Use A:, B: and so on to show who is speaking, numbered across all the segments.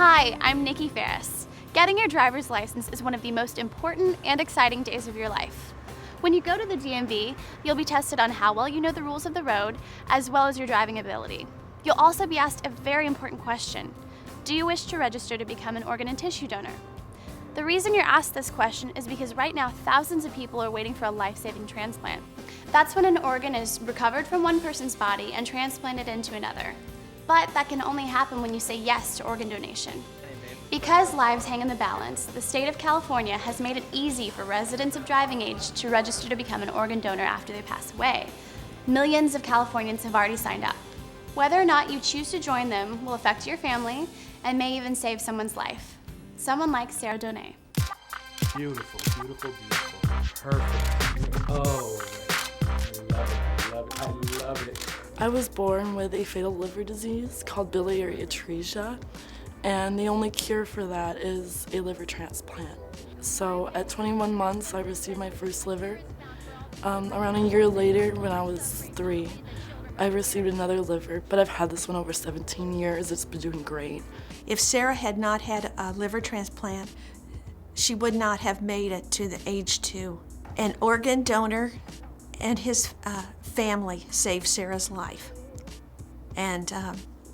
A: Hi, I'm Nikki Ferris. Getting your driver's license is one of the most important and exciting days of your life. When you go to the DMV, you'll be tested on how well you know the rules of the road, as well as your driving ability. You'll also be asked a very important question. Do you wish to register to become an organ and tissue donor? The reason you're asked this question is because right now thousands of people are waiting for a life-saving transplant. That's when an organ is recovered from one person's body and transplanted into another. But that can only happen when you say yes to organ donation. Because lives hang in the balance, the state of California has made it easy for residents of driving age to register to become an organ donor after they pass away. Millions of Californians have already signed up. Whether or not you choose to join them will affect your family and may even save someone's life. Someone like Sarah Donay.
B: Beautiful, beautiful, beautiful. Perfect. Oh, I love it, I love it, I love it.
C: I was born with a fatal liver disease called biliary atresia, and the only cure for that is a liver transplant. So at 21 months, I received my first liver. Around a year later, when I was 3, I received another liver, but I've had this one over 17 years. It's been doing great.
D: If Sarah had not had a liver transplant, she would not have made it to the age 2. An organ donor and his family saved Sarah's life. And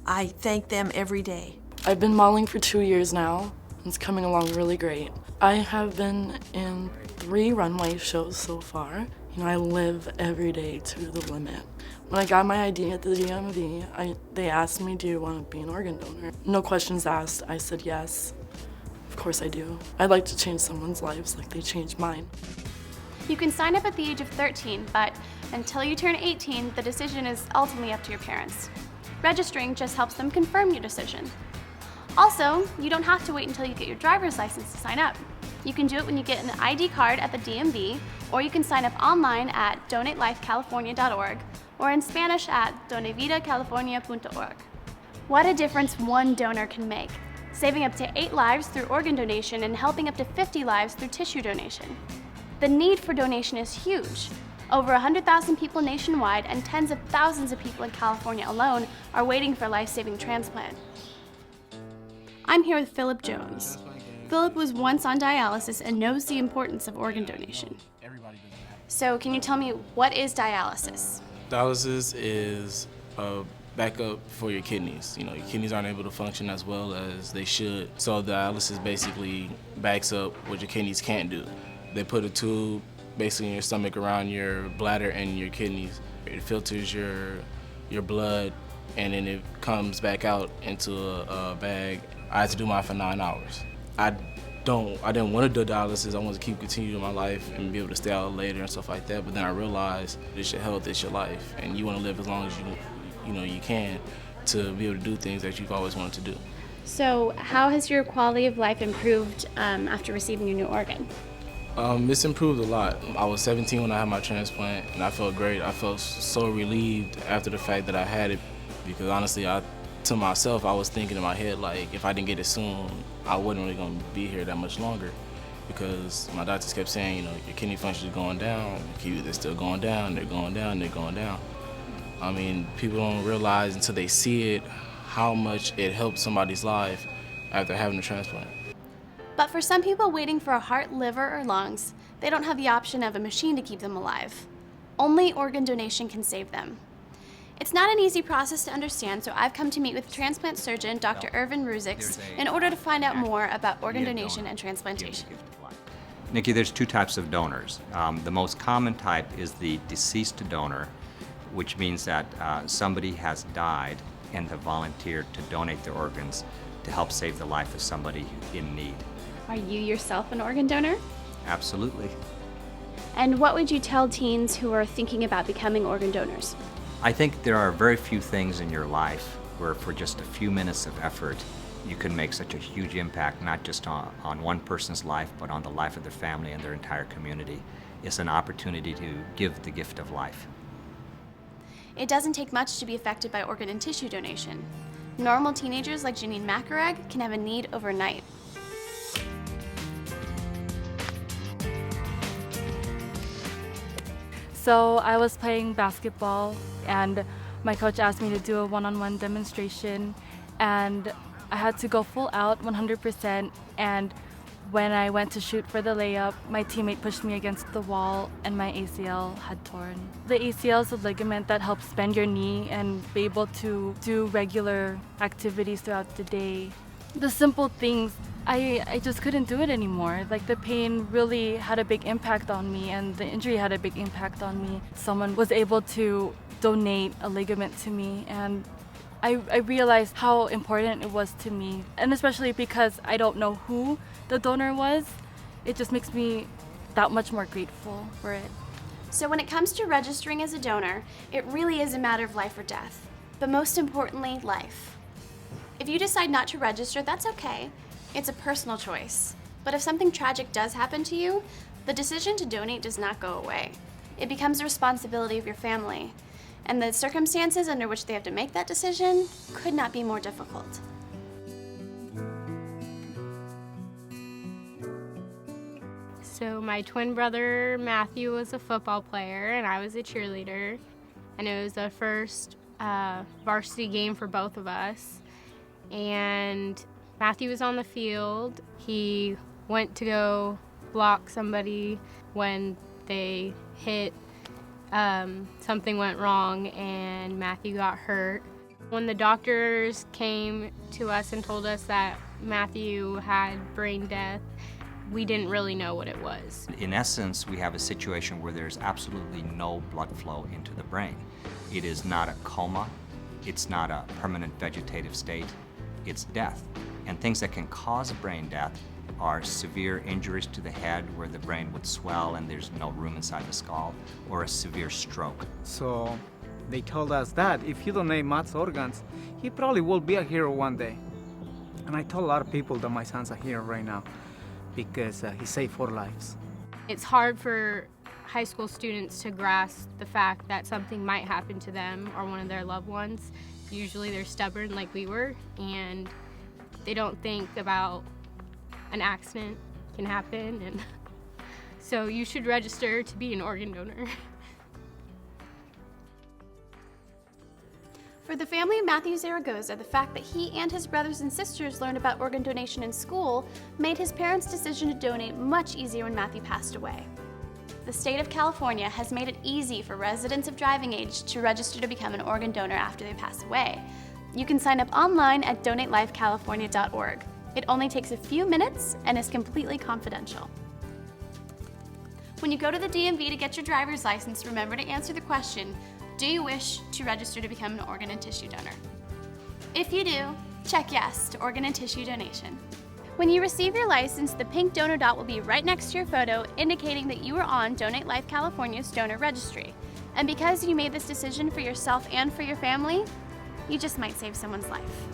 D: I thank them every day.
C: I've been modeling for 2 years now. It's coming along really great. I have been in 3 runway shows so far. You know, I live every day to the limit. When I got my ID at the DMV, they asked me, do you want to be an organ donor? No questions asked, I said yes. Of course I do. I'd like to change someone's lives like they changed mine.
A: You can sign up at the age of 13, but until you turn 18, the decision is ultimately up to your parents. Registering just helps them confirm your decision. Also, you don't have to wait until you get your driver's license to sign up. You can do it when you get an ID card at the DMV, or you can sign up online at donatelifecalifornia.org or in Spanish at donevidacalifornia.org. What a difference one donor can make, saving up to 8 lives through organ donation and helping up to 50 lives through tissue donation. The need for donation is huge. Over 100,000 people nationwide and tens of thousands of people in California alone are waiting for a life-saving transplant. I'm here with Philip Jones. Philip was once on dialysis and knows the importance of organ donation. So can you tell me, what is dialysis?
E: Dialysis is a backup for your kidneys. You know, your kidneys aren't able to function as well as they should. So dialysis basically backs up what your kidneys can't do. They put a tube basically in your stomach around your bladder and your kidneys. It filters your blood and then it comes back out into a bag. I had to do mine for 9 hours. I didn't want to do dialysis. I wanted to continue my life and be able to stay out later and stuff like that. But then I realized it's your health, it's your life, and you want to live as long as you can to be able to do things that you've always wanted to do.
A: So how has your quality of life improved after receiving your new organ?
E: It's improved a lot. I was 17 when I had my transplant, and I felt great. I felt so relieved after the fact that I had it, because honestly, to myself, I was thinking in my head, like, if I didn't get it soon, I wasn't really going to be here that much longer, because my doctors kept saying, you know, your kidney function is going down, they're still going down, they're going down, they're going down. I mean, people don't realize until they see it how much it helps somebody's life after having a transplant.
A: But for some people waiting for a heart, liver, or lungs, they don't have the option of a machine to keep them alive. Only organ donation can save them. It's not an easy process to understand, so I've come to meet with transplant surgeon Dr. Irvin Ruziks in order to find out more about organ donation and transplantation.
F: Nikki, there's 2 types of donors. The most common type is the deceased donor, which means that somebody has died and have volunteered to donate their organs to help save the life of somebody in need.
A: Are you yourself an organ donor?
F: Absolutely.
A: And what would you tell teens who are thinking about becoming organ donors?
F: I think there are very few things in your life where for just a few minutes of effort you can make such a huge impact, not just on one person's life, but on the life of their family and their entire community. It's an opportunity to give the gift of life.
A: It doesn't take much to be affected by organ and tissue donation. Normal teenagers like Janine Macarag can have a need overnight.
G: So I was playing basketball and my coach asked me to do a one-on-one demonstration, and I had to go full out 100%, and when I went to shoot for the layup, my teammate pushed me against the wall and my ACL had torn. The ACL is a ligament that helps bend your knee and be able to do regular activities throughout the day. The simple things, I just couldn't do it anymore. Like, the pain really had a big impact on me, and the injury had a big impact on me. Someone was able to donate a ligament to me, and I realized how important it was to me. And especially because I don't know who the donor was, it just makes me that much more grateful for it.
A: So when it comes to registering as a donor, it really is a matter of life or death, but most importantly, life. If you decide not to register, that's okay. It's a personal choice. But if something tragic does happen to you, the decision to donate does not go away. It becomes the responsibility of your family, and the circumstances under which they have to make that decision could not be more difficult.
H: So my twin brother Matthew was a football player and I was a cheerleader, and it was the first varsity game for both of us. And Matthew was on the field. He went to go block somebody when they hit. Something went wrong and Matthew got hurt. When the doctors came to us and told us that Matthew had brain death, we didn't really know what it was.
F: In essence, we have a situation where there's absolutely no blood flow into the brain. It is not a coma. It's not a permanent vegetative state. It's death. And things that can cause brain death are severe injuries to the head where the brain would swell and there's no room inside the skull, or a severe stroke.
I: So they told us that if you donate Matt's organs, he probably will be a hero one day. And I told a lot of people that my son's a hero right now because he saved 4 lives.
H: It's hard for high school students to grasp the fact that something might happen to them or one of their loved ones. Usually they're stubborn like we were, and they don't think about an accident can happen, and so you should register to be an organ donor.
A: For the family of Matthew Zaragoza, the fact that he and his brothers and sisters learned about organ donation in school made his parents' decision to donate much easier when Matthew passed away. The state of California has made it easy for residents of driving age to register to become an organ donor after they pass away. You can sign up online at donatelifecalifornia.org. It only takes a few minutes and is completely confidential. When you go to the DMV to get your driver's license, remember to answer the question, do you wish to register to become an organ and tissue donor? If you do, check yes to organ and tissue donation. When you receive your license, the pink donor dot will be right next to your photo, indicating that you are on Donate Life California's donor registry. And because you made this decision for yourself and for your family, you just might save someone's life.